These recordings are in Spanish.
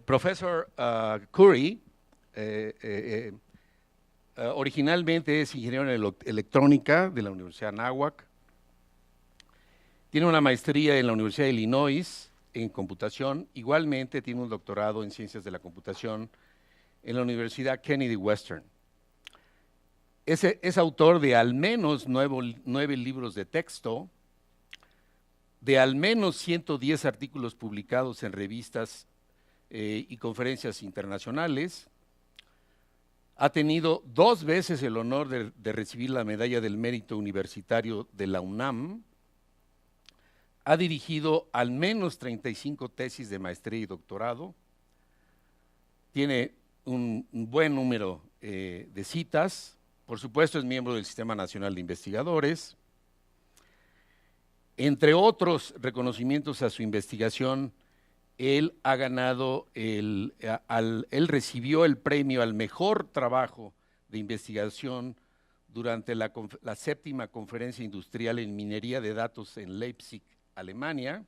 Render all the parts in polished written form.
Profesor Curry originalmente es ingeniero en electrónica de la Universidad Anáhuac. Tiene una maestría en la Universidad de Illinois en computación. Igualmente tiene un doctorado en ciencias de la computación en la Universidad Kennedy Western. Es autor de al menos 9 libros de texto, de al menos 110 artículos publicados en revistas y conferencias internacionales. Ha tenido 2 veces el honor de recibir la Medalla del Mérito Universitario de la UNAM. Ha dirigido al menos 35 tesis de maestría y doctorado. Tiene un buen número de citas. Por supuesto, es miembro del Sistema Nacional de Investigadores. Entre otros reconocimientos a su investigación, él ha ganado, él recibió el premio al mejor trabajo de investigación durante la 7ª Conferencia Industrial en Minería de Datos en Leipzig, Alemania.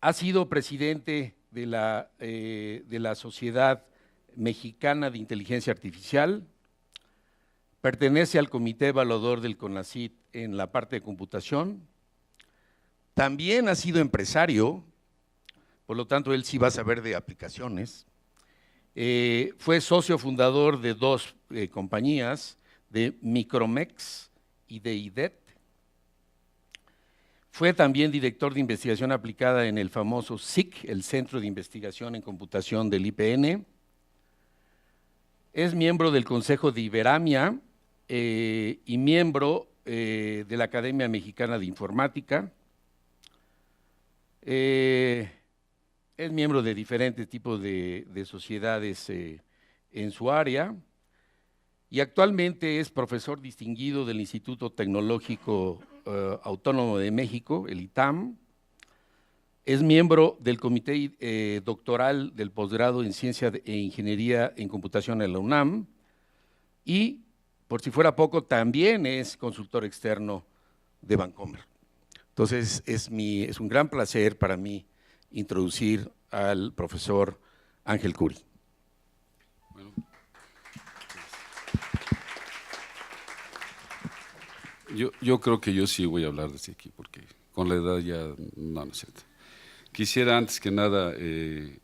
Ha sido presidente de la Sociedad Mexicana de Inteligencia Artificial. Pertenece al Comité Evaluador del CONACYT en la parte de computación. También ha sido empresario, por lo tanto él sí va a saber de aplicaciones. Fue socio fundador de 2 compañías, de Micromex y de IDET. Fue también director de investigación aplicada en el famoso CIC, el Centro de Investigación en Computación del IPN. Es miembro del Consejo de Iberamia y miembro de la Academia Mexicana de Informática. Es miembro de diferentes tipos de sociedades en su área y actualmente es profesor distinguido del Instituto Tecnológico Autónomo de México, el ITAM. Es miembro del Comité Doctoral del Posgrado en Ciencia e Ingeniería en Computación en la UNAM y, por si fuera poco, también es consultor externo de Vancomer. Entonces, es un gran placer para mí introducir al profesor Ángel Curry. Bueno, yo creo que yo sí voy a hablar desde aquí, porque con la edad ya no es cierto. Quisiera antes que nada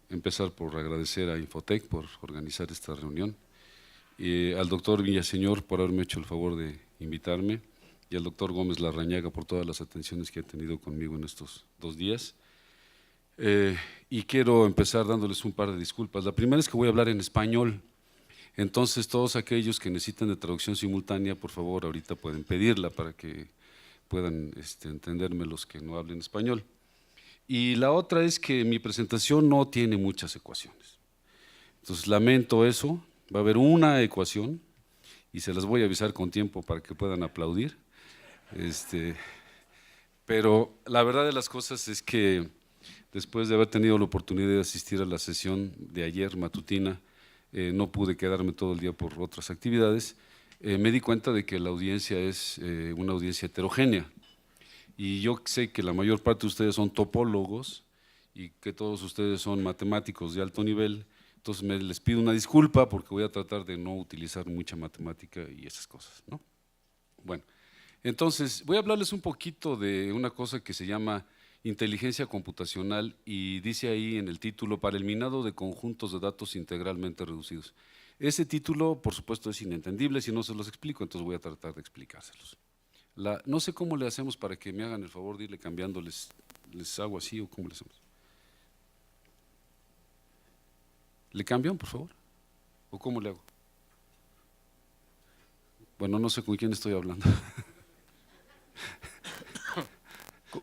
empezar por agradecer a Infotec por organizar esta reunión, al doctor Villaseñor por haberme hecho el favor de invitarme, y al doctor Gómez Larrañaga por todas las atenciones que ha tenido conmigo en estos 2 días. Y quiero empezar dándoles un par de disculpas. La primera es que voy a hablar en español, entonces todos aquellos que necesitan de traducción simultánea, por favor, ahorita pueden pedirla para que puedan entenderme los que no hablen español. Y la otra es que mi presentación no tiene muchas ecuaciones, entonces lamento eso. Va a haber una ecuación y se las voy a avisar con tiempo para que puedan aplaudir. Pero la verdad de las cosas es que después de haber tenido la oportunidad de asistir a la sesión de ayer matutina, no pude quedarme todo el día por otras actividades. Me di cuenta de que la audiencia es una audiencia heterogénea, y yo sé que la mayor parte de ustedes son topólogos y que todos ustedes son matemáticos de alto nivel. Entonces les pido una disculpa porque voy a tratar de no utilizar mucha matemática y esas cosas, ¿no? Bueno, entonces voy a hablarles un poquito de una cosa que se llama inteligencia computacional, y dice ahí en el título: para el minado de conjuntos de datos integralmente reducidos. Ese título, por supuesto, es inentendible si no se los explico, entonces voy a tratar de explicárselos. No sé cómo le hacemos para que me hagan el favor de irle cambiando, les hago así o cómo le hacemos. ¿Le cambian, por favor? ¿O cómo le hago? Bueno, no sé con quién estoy hablando.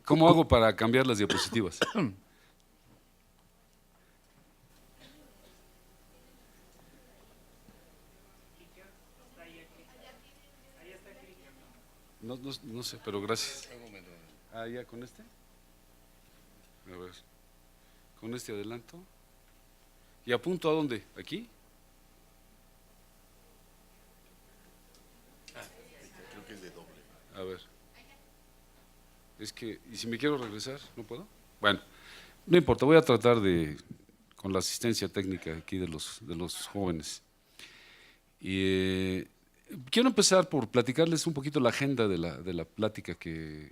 ¿Cómo hago para cambiar las diapositivas? No sé, pero gracias. Ah, ya, ¿con este? A ver, con este adelanto. ¿Y apunto a dónde? ¿Aquí? Creo que es de doble. A ver. Es que, ¿y si me quiero regresar? ¿No puedo? Bueno, No importa, voy a tratar con la asistencia técnica aquí de los jóvenes. Y, quiero empezar por platicarles un poquito la agenda de la plática que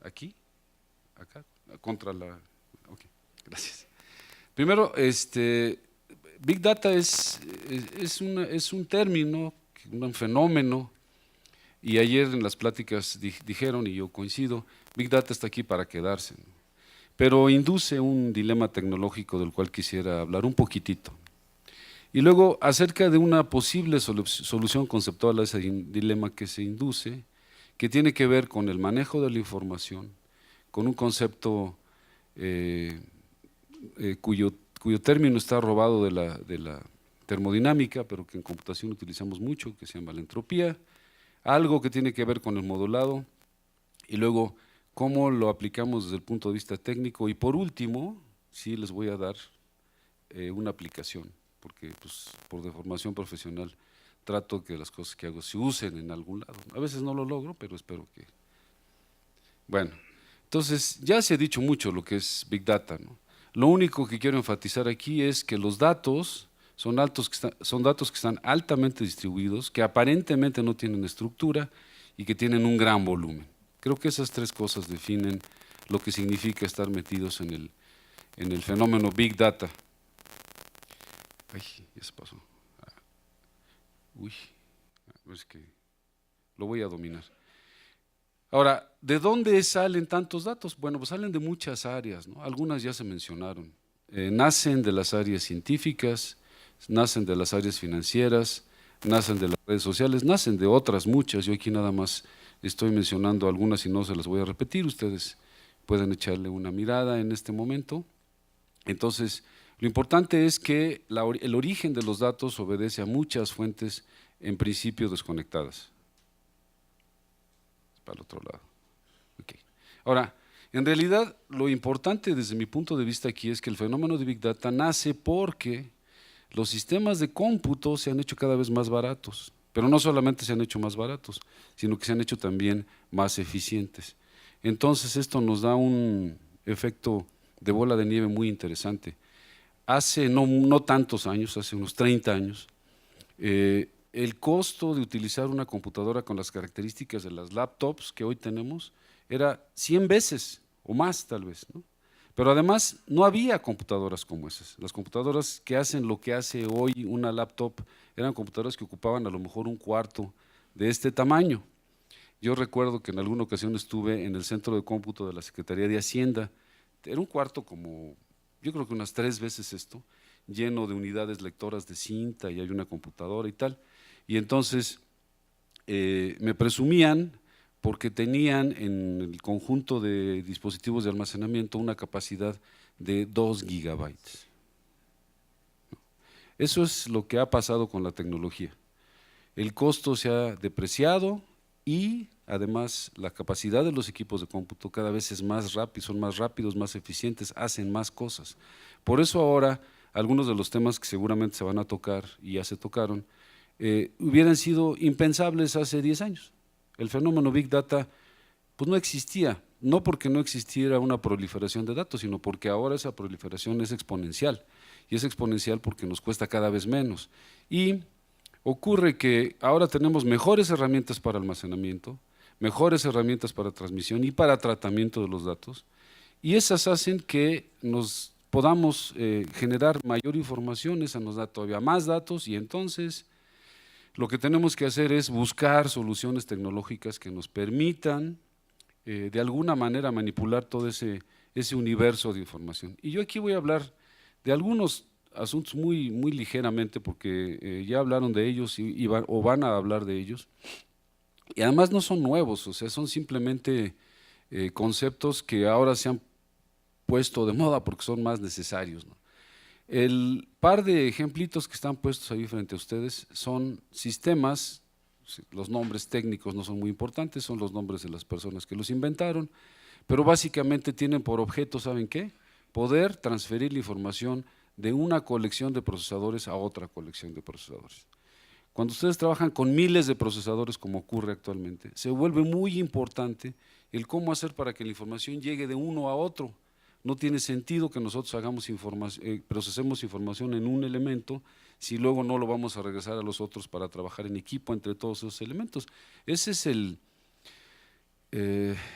aquí, acá, contra la. Ok, gracias. Primero, Big Data es un término, un fenómeno, y ayer en las pláticas dijeron, y yo coincido, Big Data está aquí para quedarse, ¿no? Pero induce un dilema tecnológico del cual quisiera hablar un poquitito. Y luego, acerca de una posible solución conceptual a ese dilema que se induce, que tiene que ver con el manejo de la información, con un concepto cuyo término está robado de la termodinámica, pero que en computación utilizamos mucho, que se llama la entropía, algo que tiene que ver con el modulado, y luego cómo lo aplicamos desde el punto de vista técnico, y por último, sí les voy a dar una aplicación, porque pues, por deformación profesional trato que las cosas que hago se usen en algún lado. A veces no lo logro, pero espero que. Bueno, entonces ya se ha dicho mucho lo que es Big Data, ¿no? Lo único que quiero enfatizar aquí es que los datos son datos que están altamente distribuidos, que aparentemente no tienen estructura y que tienen un gran volumen. Creo que esas tres cosas definen lo que significa estar metidos en el fenómeno Big Data. Ay, ya se pasó. Uy, es que lo voy a dominar. Ahora, ¿de dónde salen tantos datos? Bueno, pues salen de muchas áreas, ¿no? Algunas ya se mencionaron. Nacen de las áreas científicas, nacen de las áreas financieras, nacen de las redes sociales, nacen de otras muchas. Yo aquí nada más estoy mencionando algunas y no se las voy a repetir. Ustedes pueden echarle una mirada en este momento. Entonces, lo importante es que el origen de los datos obedece a muchas fuentes, en principio desconectadas. Para el otro lado. Okay. Ahora, en realidad, lo importante desde mi punto de vista aquí es que el fenómeno de Big Data nace porque los sistemas de cómputo se han hecho cada vez más baratos, pero no solamente se han hecho más baratos, sino que se han hecho también más eficientes. Entonces, esto nos da un efecto de bola de nieve muy interesante. Hace no tantos años, hace unos 30 años, el costo de utilizar una computadora con las características de las laptops que hoy tenemos era 100 veces o más tal vez, ¿no? Pero además no había computadoras como esas. Las computadoras que hacen lo que hace hoy una laptop eran computadoras que ocupaban a lo mejor un cuarto de este tamaño. Yo recuerdo que en alguna ocasión estuve en el centro de cómputo de la Secretaría de Hacienda. Era un cuarto como, yo creo que unas 3 veces esto, lleno de unidades lectoras de cinta y hay una computadora y tal. Y entonces me presumían porque tenían en el conjunto de dispositivos de almacenamiento una capacidad de 2 gigabytes. Eso es lo que ha pasado con la tecnología. El costo se ha depreciado y además la capacidad de los equipos de cómputo cada vez es más rápido, son más rápidos, más eficientes, hacen más cosas. Por eso ahora algunos de los temas que seguramente se van a tocar y ya se tocaron, hubieran sido impensables hace 10 años. El fenómeno Big Data pues no existía, no porque no existiera una proliferación de datos, sino porque ahora esa proliferación es exponencial, y es exponencial porque nos cuesta cada vez menos. Y ocurre que ahora tenemos mejores herramientas para almacenamiento, mejores herramientas para transmisión y para tratamiento de los datos, y esas hacen que nos podamos generar mayor información, esa nos da todavía más datos, y entonces lo que tenemos que hacer es buscar soluciones tecnológicas que nos permitan de alguna manera manipular todo ese universo de información. Y yo aquí voy a hablar de algunos asuntos muy ligeramente porque ya hablaron de ellos o van a hablar de ellos. Y además no son nuevos, o sea, son simplemente conceptos que ahora se han puesto de moda porque son más necesarios, ¿no? El par de ejemplitos que están puestos ahí frente a ustedes son sistemas, los nombres técnicos no son muy importantes, son los nombres de las personas que los inventaron, pero básicamente tienen por objeto, ¿saben qué? Poder transferir la información de una colección de procesadores a otra colección de procesadores. Cuando ustedes trabajan con miles de procesadores, como ocurre actualmente, se vuelve muy importante el cómo hacer para que la información llegue de uno a otro, No tiene sentido que nosotros procesemos información en un elemento si luego no lo vamos a regresar a los otros para trabajar en equipo entre todos esos elementos. Esa es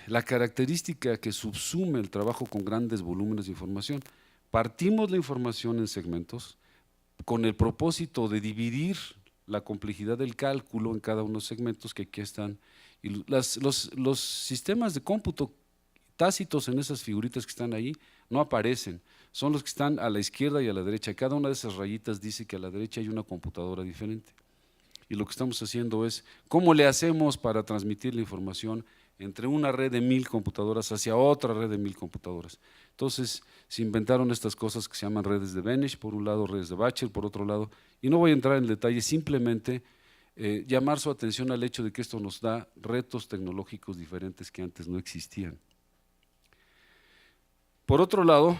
la característica que subsume el trabajo con grandes volúmenes de información. Partimos la información en segmentos con el propósito de dividir la complejidad del cálculo en cada uno de los segmentos que aquí están. Y los sistemas de cómputo tácitos en esas figuritas que están ahí no aparecen, son los que están a la izquierda y a la derecha. Cada una de esas rayitas dice que a la derecha hay una computadora diferente. Y lo que estamos haciendo es, ¿cómo le hacemos para transmitir la información entre una red de 1000 computadoras hacia otra red de 1000 computadoras? Entonces se inventaron estas cosas que se llaman redes de Benesch, por un lado redes de Bachel, por otro lado, y no voy a entrar en detalle, simplemente llamar su atención al hecho de que esto nos da retos tecnológicos diferentes que antes no existían. Por otro lado,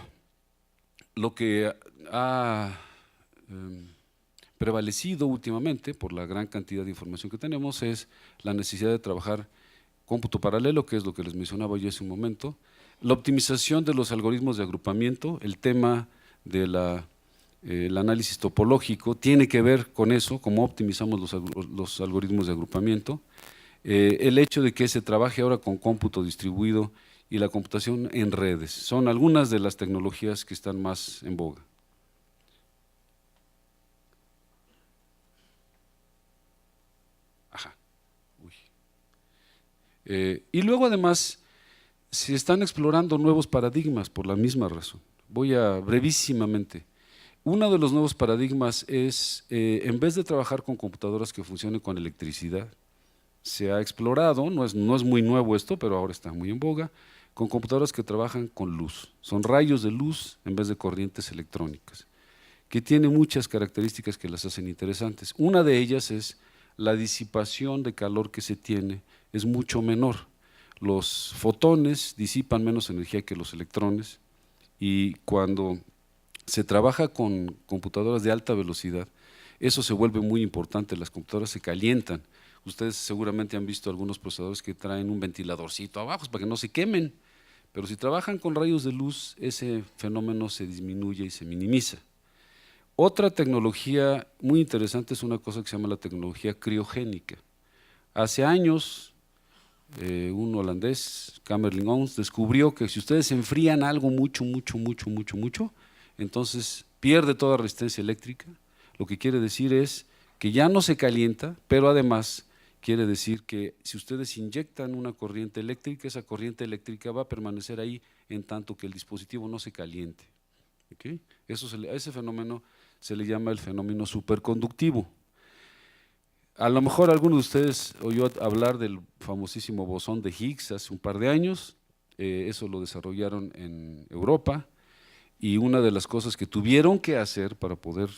lo que ha prevalecido últimamente por la gran cantidad de información que tenemos es la necesidad de trabajar cómputo paralelo, que es lo que les mencionaba yo hace un momento, la optimización de los algoritmos de agrupamiento, el tema del análisis topológico tiene que ver con eso, cómo optimizamos los algoritmos de agrupamiento, el hecho de que se trabaje ahora con cómputo distribuido y la computación en redes, son algunas de las tecnologías que están más en boga. Ajá. Y luego además se están explorando nuevos paradigmas por la misma razón. Voy a brevísimamente. Uno de los nuevos paradigmas es, en vez de trabajar con computadoras que funcionen con electricidad, se ha explorado, no es muy nuevo esto, pero ahora está muy en boga, con computadoras que trabajan con luz. Son rayos de luz en vez de corrientes electrónicas, que tiene muchas características que las hacen interesantes. Una de ellas es la disipación de calor que se tiene es mucho menor. Los fotones disipan menos energía que los electrones y cuando se trabaja con computadoras de alta velocidad, eso se vuelve muy importante, las computadoras se calientan. Ustedes seguramente han visto algunos procesadores que traen un ventiladorcito abajo para que no se quemen, pero si trabajan con rayos de luz, ese fenómeno se disminuye y se minimiza. Otra tecnología muy interesante es una cosa que se llama la tecnología criogénica. Hace años, un holandés, Kamerlingh Onnes, descubrió que si ustedes enfrían algo mucho, entonces pierde toda resistencia eléctrica. Lo que quiere decir es que ya no se calienta, pero además quiere decir que si ustedes inyectan una corriente eléctrica, esa corriente eléctrica va a permanecer ahí en tanto que el dispositivo no se caliente. ¿Okay? A ese fenómeno se le llama el fenómeno superconductivo. A lo mejor alguno de ustedes oyó hablar del famosísimo bosón de Higgs hace un par de años, eso lo desarrollaron en Europa, y una de las cosas que tuvieron que hacer para poder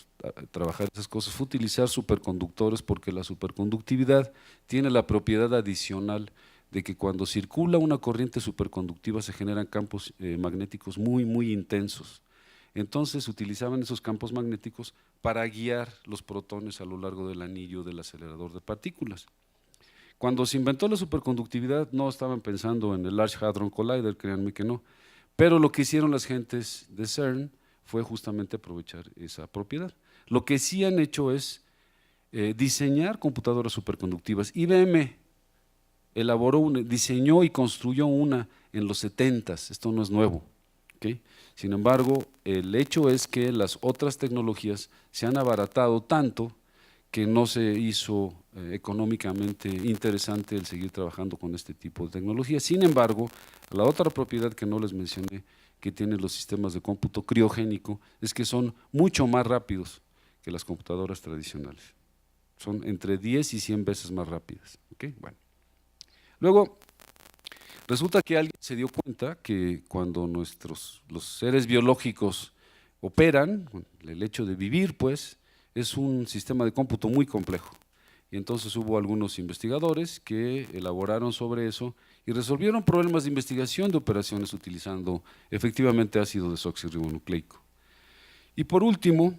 trabajar esas cosas fue utilizar superconductores, porque la superconductividad tiene la propiedad adicional de que cuando circula una corriente superconductiva se generan campos magnéticos muy intensos. Entonces utilizaban esos campos magnéticos para guiar los protones a lo largo del anillo del acelerador de partículas. Cuando se inventó la superconductividad no estaban pensando en el Large Hadron Collider, créanme que no, pero lo que hicieron las gentes de CERN fue justamente aprovechar esa propiedad. Lo que sí han hecho es diseñar computadoras superconductivas. IBM diseñó y construyó una en los 70s, esto no es nuevo. ¿Okay? Sin embargo, el hecho es que las otras tecnologías se han abaratado tanto que no se hizo económicamente interesante el seguir trabajando con este tipo de tecnología. Sin embargo, la otra propiedad que no les mencioné que tienen los sistemas de cómputo criogénico es que son mucho más rápidos que las computadoras tradicionales. Son entre 10 y 100 veces más rápidas. ¿Okay? Bueno. Luego, resulta que alguien se dio cuenta que cuando los seres biológicos operan, el hecho de vivir, pues, es un sistema de cómputo muy complejo. Y entonces hubo algunos investigadores que elaboraron sobre eso y resolvieron problemas de investigación de operaciones utilizando efectivamente ácido desoxirribonucleico. Y por último,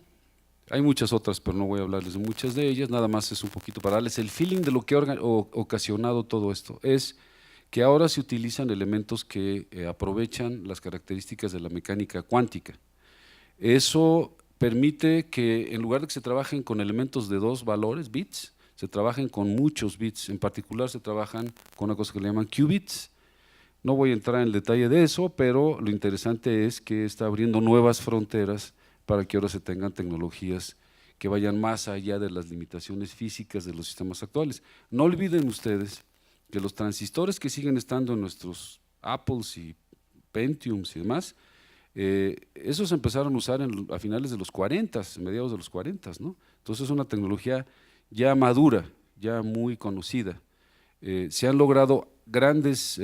hay muchas otras, pero no voy a hablarles de muchas de ellas, nada más es un poquito para darles el feeling de lo que ha ocasionado todo esto. Es que ahora se utilizan elementos que aprovechan las características de la mecánica cuántica. Eso permite que en lugar de que se trabajen con elementos de 2 valores, bits, se trabajen con muchos bits. En particular se trabajan con una cosa que le llaman qubits. No voy a entrar en el detalle de eso, pero lo interesante es que está abriendo nuevas fronteras para que ahora se tengan tecnologías que vayan más allá de las limitaciones físicas de los sistemas actuales. No olviden ustedes que los transistores que siguen estando en nuestros Apples y Pentiums y demás, esos se empezaron a usar a finales de los 40, mediados de los 40, ¿no? Entonces es una tecnología ya madura, ya muy conocida. Se han logrado grandes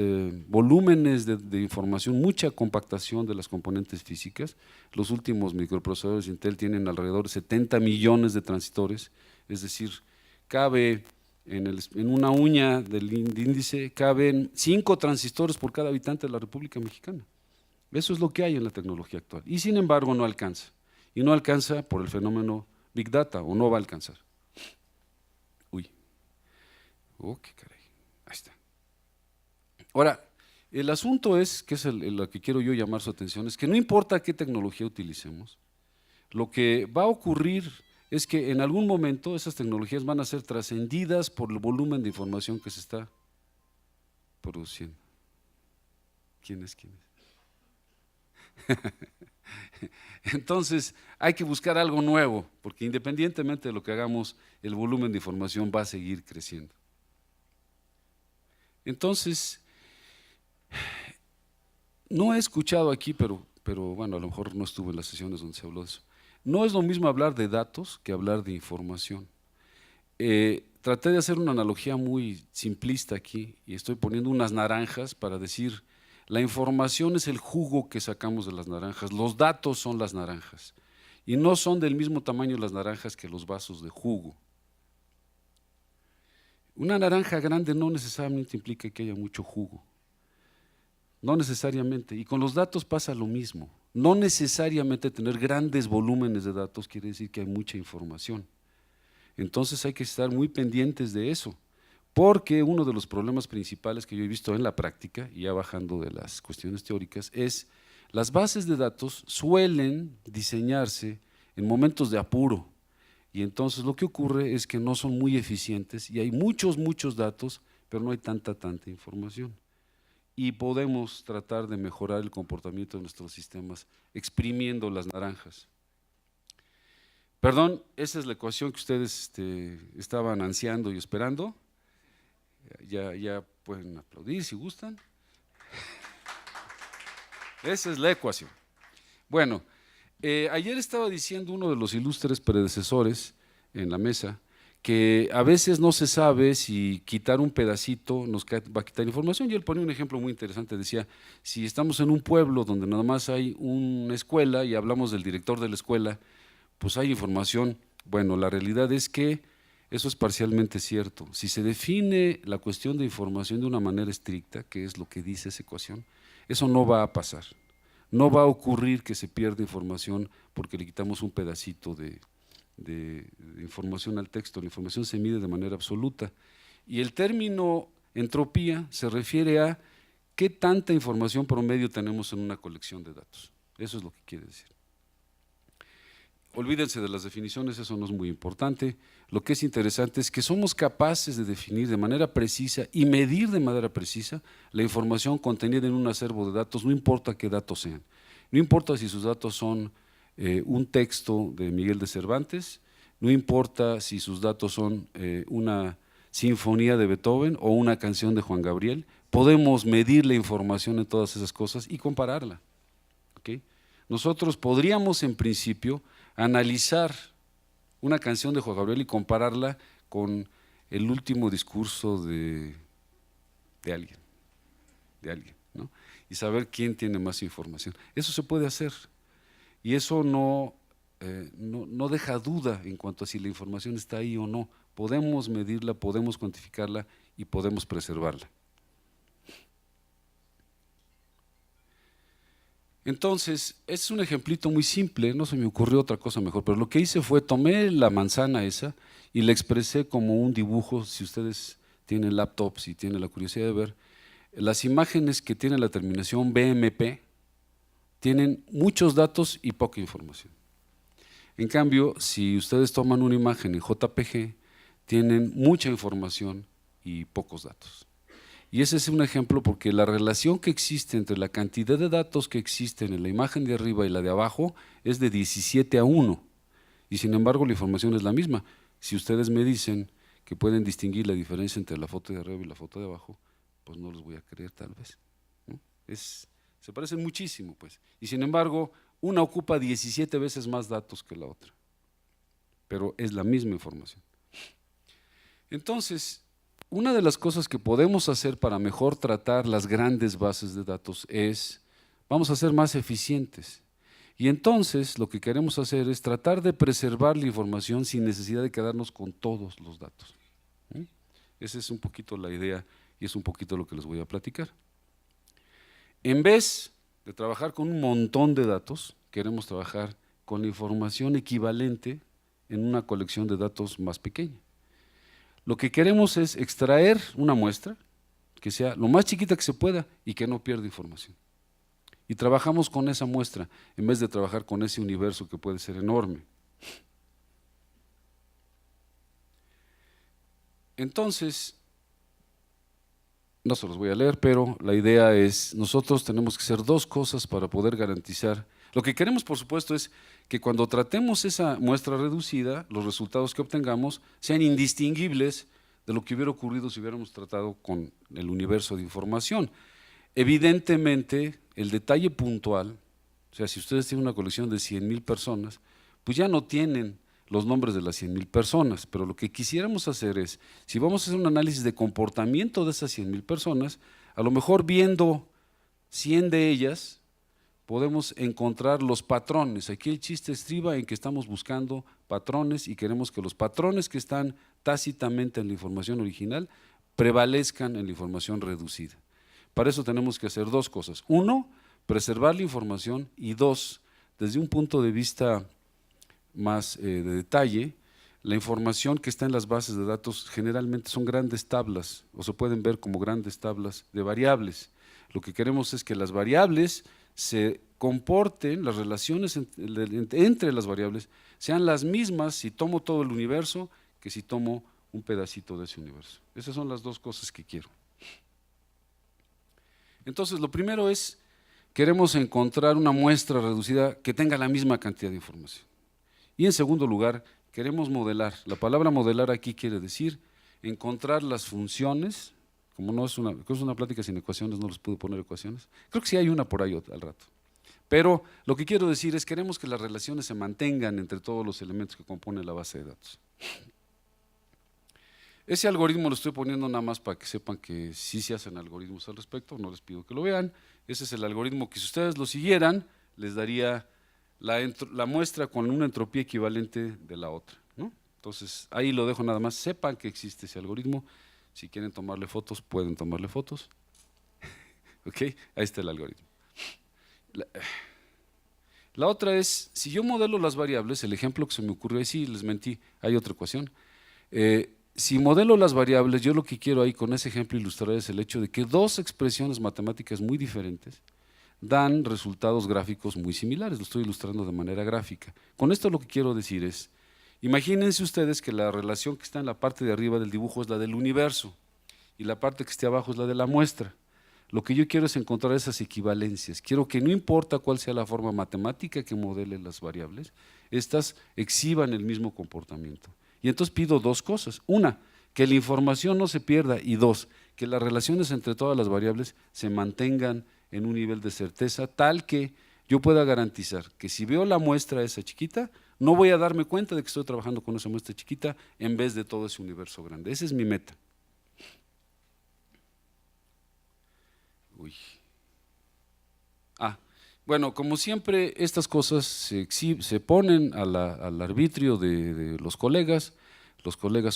volúmenes de información, mucha compactación de las componentes físicas. Los últimos microprocesadores Intel tienen alrededor de 70 millones de transistores, es decir, cabe en una uña del índice, caben 5 transistores por cada habitante de la República Mexicana. Eso es lo que hay en la tecnología actual. Y sin embargo no alcanza. Y no alcanza por el fenómeno Big Data, o no va a alcanzar. Uy. Oh, qué caray. Ahí está. Ahora, el asunto es, que es lo que quiero yo llamar su atención, es que no importa qué tecnología utilicemos, lo que va a ocurrir es que en algún momento esas tecnologías van a ser trascendidas por el volumen de información que se está produciendo. ¿Quién es? Entonces hay que buscar algo nuevo, porque independientemente de lo que hagamos, el volumen de información va a seguir creciendo. Entonces, no he escuchado aquí, pero bueno, a lo mejor no estuve en las sesiones donde se habló de eso. No es lo mismo hablar de datos que hablar de información. Traté de hacer una analogía muy simplista aquí y estoy poniendo unas naranjas para decir, la información es el jugo que sacamos de las naranjas, los datos son las naranjas y no son del mismo tamaño las naranjas que los vasos de jugo. Una naranja grande no necesariamente implica que haya mucho jugo, no necesariamente, y con los datos pasa lo mismo. No necesariamente tener grandes volúmenes de datos quiere decir que hay mucha información. Entonces hay que estar muy pendientes de eso, porque uno de los problemas principales que yo he visto en la práctica, y ya bajando de las cuestiones teóricas, es las bases de datos suelen diseñarse en momentos de apuro, y entonces lo que ocurre es que no son muy eficientes y hay muchos datos, pero no hay tanta información. Y podemos tratar de mejorar el comportamiento de nuestros sistemas exprimiendo las naranjas. Perdón, esa es la ecuación que ustedes estaban ansiando y esperando. Ya pueden aplaudir si gustan. Esa es la ecuación. Bueno, ayer estaba diciendo uno de los ilustres predecesores en la mesa que a veces no se sabe si quitar un pedacito nos va a quitar información. Y él ponía un ejemplo muy interesante, decía, si estamos en un pueblo donde nada más hay una escuela y hablamos del director de la escuela, pues hay información. Bueno, la realidad es que eso es parcialmente cierto. Si se define la cuestión de información de una manera estricta, que es lo que dice esa ecuación, eso no va a pasar. No va a ocurrir que se pierda información porque le quitamos un pedacito de información al texto. La información se mide de manera absoluta. Y el término entropía se refiere a qué tanta información promedio tenemos en una colección de datos. Eso es lo que quiere decir. Olvídense de las definiciones, eso no es muy importante. Lo que es interesante es que somos capaces de definir de manera precisa y medir de manera precisa la información contenida en un acervo de datos, no importa qué datos sean. No importa si sus datos son un texto de Miguel de Cervantes, no importa si sus datos son una sinfonía de Beethoven o una canción de Juan Gabriel, podemos medir la información en todas esas cosas y compararla. ¿Okay? Nosotros podríamos en principio analizar una canción de Juan Gabriel y compararla con el último discurso de alguien, ¿no? Y saber quién tiene más información. Eso se puede hacer y eso no deja duda en cuanto a si la información está ahí o no. Podemos medirla, podemos cuantificarla y podemos preservarla. Entonces, es un ejemplito muy simple, no se me ocurrió otra cosa mejor, pero lo que hice fue, tomé la manzana esa y la expresé como un dibujo. Si ustedes tienen laptops y tienen la curiosidad de ver, Las imágenes que tienen la terminación BMP tienen muchos datos y poca información. En cambio, si ustedes toman una imagen en JPG, tienen mucha información y pocos datos. Y ese es un ejemplo porque la relación que existe entre la cantidad de datos que existen en la imagen de arriba y la de abajo es de 17:1. Y sin embargo la información es la misma. Si ustedes me dicen que pueden distinguir la diferencia entre la foto de arriba y la foto de abajo, pues no los voy a creer tal vez, ¿no? Se parecen muchísimo, pues. Y sin embargo, una ocupa 17 veces más datos que la otra, pero es la misma información. Entonces, una de las cosas que podemos hacer para mejor tratar las grandes bases de datos es, vamos a ser más eficientes. Y entonces lo que queremos hacer es tratar de preservar la información sin necesidad de quedarnos con todos los datos. Esa es un poquito la idea y es un poquito lo que les voy a platicar. En vez de trabajar con un montón de datos, queremos trabajar con la información equivalente en una colección de datos más pequeña. Lo que queremos es extraer una muestra que sea lo más chiquita que se pueda y que no pierda información. Y trabajamos con esa muestra en vez de trabajar con ese universo que puede ser enorme. Entonces, no se los voy a leer, pero la idea es, nosotros tenemos que hacer dos cosas para poder garantizar. Lo que queremos, por supuesto, es que cuando tratemos esa muestra reducida, los resultados que obtengamos sean indistinguibles de lo que hubiera ocurrido si hubiéramos tratado con el universo de información. Evidentemente, el detalle puntual, o sea, si ustedes tienen una colección de 100,000 personas, pues ya no tienen los nombres de las 100,000 personas, pero lo que quisiéramos hacer es, si vamos a hacer un análisis de comportamiento de esas 100,000 personas, a lo mejor viendo 100 de ellas, podemos encontrar los patrones. Aquí el chiste estriba en que estamos buscando patrones y queremos que los patrones que están tácitamente en la información original prevalezcan en la información reducida. Para eso tenemos que hacer dos cosas. Uno, preservar la información y dos, desde un punto de vista más de detalle, la información que está en las bases de datos generalmente son grandes tablas o se pueden ver como grandes tablas de variables. Lo que queremos es que las variables se comporten, las relaciones entre las variables sean las mismas si tomo todo el universo que si tomo un pedacito de ese universo. Esas son las dos cosas que quiero. Entonces, lo primero es, queremos encontrar una muestra reducida que tenga la misma cantidad de información. Y en segundo lugar, queremos modelar. La palabra modelar aquí quiere decir encontrar las funciones, como no es una plática sin ecuaciones, no les puedo poner ecuaciones. Creo que sí hay una por ahí al rato. Pero lo que quiero decir es queremos que las relaciones se mantengan entre todos los elementos que componen la base de datos. Ese algoritmo lo estoy poniendo nada más para que sepan que sí se hacen algoritmos al respecto, no les pido que lo vean. Ese es el algoritmo que si ustedes lo siguieran, les daría la muestra con una entropía equivalente de la otra, ¿no? Entonces, ahí lo dejo nada más, sepan que existe ese algoritmo. Si quieren tomarle fotos, pueden tomarle fotos. ¿Ok? Ahí está el algoritmo. La otra es, si yo modelo las variables, el ejemplo que se me ocurrió, ahí sí les mentí, hay otra ecuación. Si modelo las variables, yo lo que quiero ahí con ese ejemplo ilustrar es el hecho de que dos expresiones matemáticas muy diferentes dan resultados gráficos muy similares, lo estoy ilustrando de manera gráfica. Con esto lo que quiero decir es, imagínense ustedes que la relación que está en la parte de arriba del dibujo es la del universo y la parte que esté abajo es la de la muestra. Lo que yo quiero es encontrar esas equivalencias. Quiero que no importa cuál sea la forma matemática que modele las variables, estas exhiban el mismo comportamiento. Y entonces pido dos cosas. Una, que la información no se pierda y dos, que las relaciones entre todas las variables se mantengan en un nivel de certeza tal que yo pueda garantizar que si veo la muestra esa chiquita, no voy a darme cuenta de que estoy trabajando con esa muestra chiquita en vez de todo ese universo grande. Esa es mi meta. Bueno, como siempre, estas cosas se ponen al arbitrio de los colegas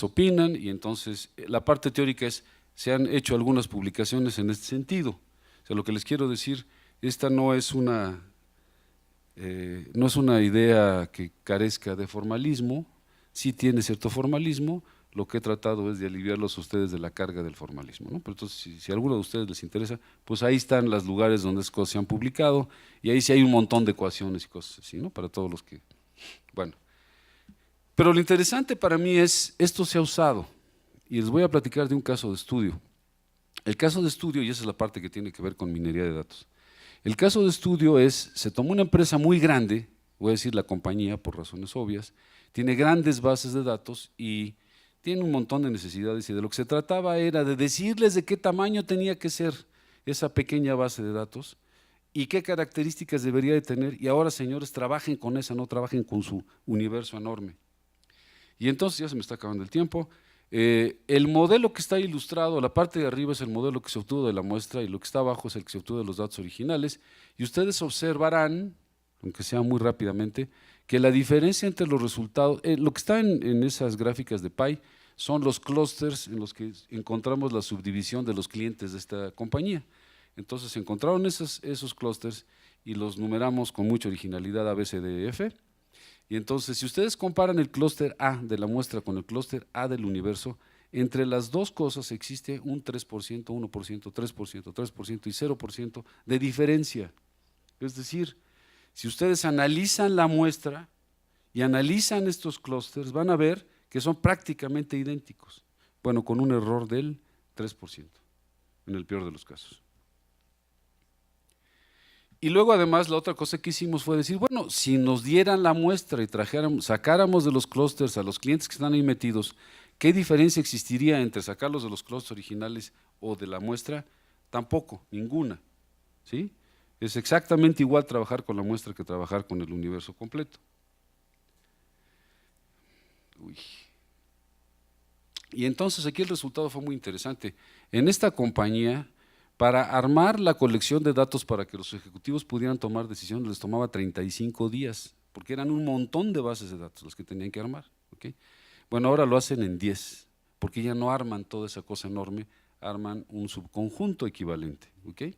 opinan y entonces la parte teórica es, se han hecho algunas publicaciones en este sentido. O sea, lo que les quiero decir, esta no es una idea que carezca de formalismo, sí tiene cierto formalismo, lo que he tratado es de aliviarlos a ustedes de la carga del formalismo, ¿no? Pero entonces, si a alguno de ustedes les interesa, pues ahí están los lugares donde esas cosas se han publicado, y ahí sí hay un montón de ecuaciones y cosas así, ¿no? Para todos los que… Bueno, pero lo interesante para mí es, esto se ha usado, y les voy a platicar de un caso de estudio. El caso de estudio, y esa es la parte que tiene que ver con minería de datos. El caso de estudio es, se tomó una empresa muy grande, voy a decir la compañía por razones obvias, tiene grandes bases de datos y tiene un montón de necesidades, y de lo que se trataba era de decirles de qué tamaño tenía que ser esa pequeña base de datos y qué características debería de tener, y ahora, señores, trabajen con esa, no trabajen con su universo enorme. Y entonces, ya se me está acabando el tiempo, el modelo que está ilustrado, la parte de arriba es el modelo que se obtuvo de la muestra y lo que está abajo es el que se obtuvo de los datos originales, y ustedes observarán, aunque sea muy rápidamente, que la diferencia entre los resultados, lo que está en esas gráficas de pie son los clústeres en los que encontramos la subdivisión de los clientes de esta compañía. Entonces se encontraron esos clústeres y los numeramos con mucha originalidad ABCDF. Y entonces, si ustedes comparan el clúster A de la muestra con el clúster A del universo, entre las dos cosas existe un 3%, 1%, 3%, 3% y 0% de diferencia. Es decir, si ustedes analizan la muestra y analizan estos clústeres, van a ver que son prácticamente idénticos. Bueno, con un error del 3%, en el peor de los casos. Y luego, además, la otra cosa que hicimos fue decir, bueno, si nos dieran la muestra y sacáramos de los clústeres a los clientes que están ahí metidos, ¿qué diferencia existiría entre sacarlos de los clústeres originales o de la muestra? Tampoco, ninguna, ¿sí? Es exactamente igual trabajar con la muestra que trabajar con el universo completo. Uy. Y entonces aquí el resultado fue muy interesante. En esta compañía, para armar la colección de datos para que los ejecutivos pudieran tomar decisiones, les tomaba 35 días, porque eran un montón de bases de datos las que tenían que armar. ¿Okay? Bueno, ahora lo hacen en 10, porque ya no arman toda esa cosa enorme, arman un subconjunto equivalente. ¿Okay?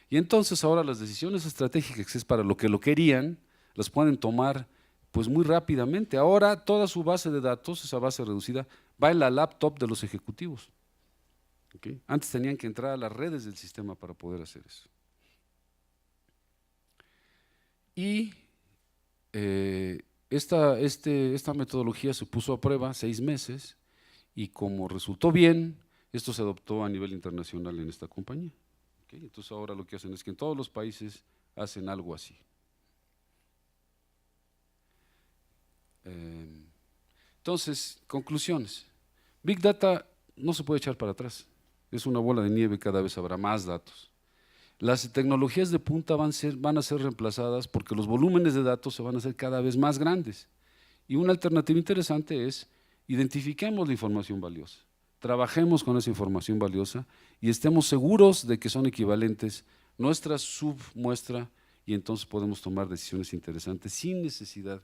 Y entonces ahora las decisiones estratégicas, que es para lo que lo querían, las pueden tomar pues muy rápidamente. Ahora toda su base de datos, esa base reducida, va en la laptop de los ejecutivos. ¿Okay? Antes tenían que entrar a las redes del sistema para poder hacer eso. Y esta metodología se puso a prueba 6 meses y como resultó bien, esto se adoptó a nivel internacional en esta compañía. ¿Okay? Entonces ahora lo que hacen es que en todos los países hacen algo así. Entonces, conclusiones. Big Data no se puede echar para atrás. Es una bola de nieve, cada vez habrá más datos. Las tecnologías de punta van a ser reemplazadas porque los volúmenes de datos se van a hacer cada vez más grandes. Y una alternativa interesante es, identifiquemos la información valiosa, trabajemos con esa información valiosa y estemos seguros de que son equivalentes nuestra submuestra, y entonces podemos tomar decisiones interesantes sin necesidad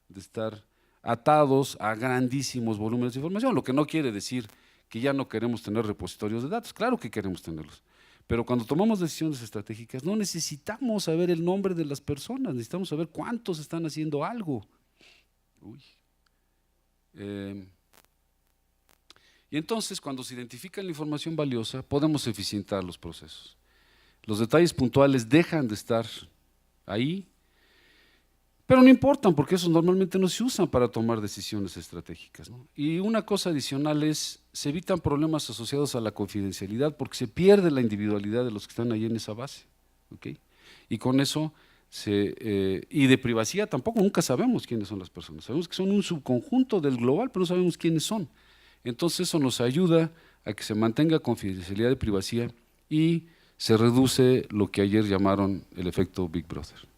de estar atados a grandísimos volúmenes de información, lo que no quiere decir que ya no queremos tener repositorios de datos, claro que queremos tenerlos, pero cuando tomamos decisiones estratégicas no necesitamos saber el nombre de las personas, necesitamos saber cuántos están haciendo algo. Y entonces cuando se identifica la información valiosa podemos eficientar los procesos. Los detalles puntuales dejan de estar ahí, pero no importan porque esos normalmente no se usan para tomar decisiones estratégicas, ¿no? Y una cosa adicional es, se evitan problemas asociados a la confidencialidad porque se pierde la individualidad de los que están ahí en esa base. ¿Okay? Y con eso, y de privacidad tampoco, nunca sabemos quiénes son las personas. Sabemos que son un subconjunto del global, pero no sabemos quiénes son. Entonces eso nos ayuda a que se mantenga confidencialidad y privacidad y se reduce lo que ayer llamaron el efecto Big Brother.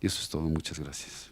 Y eso es todo, muchas gracias.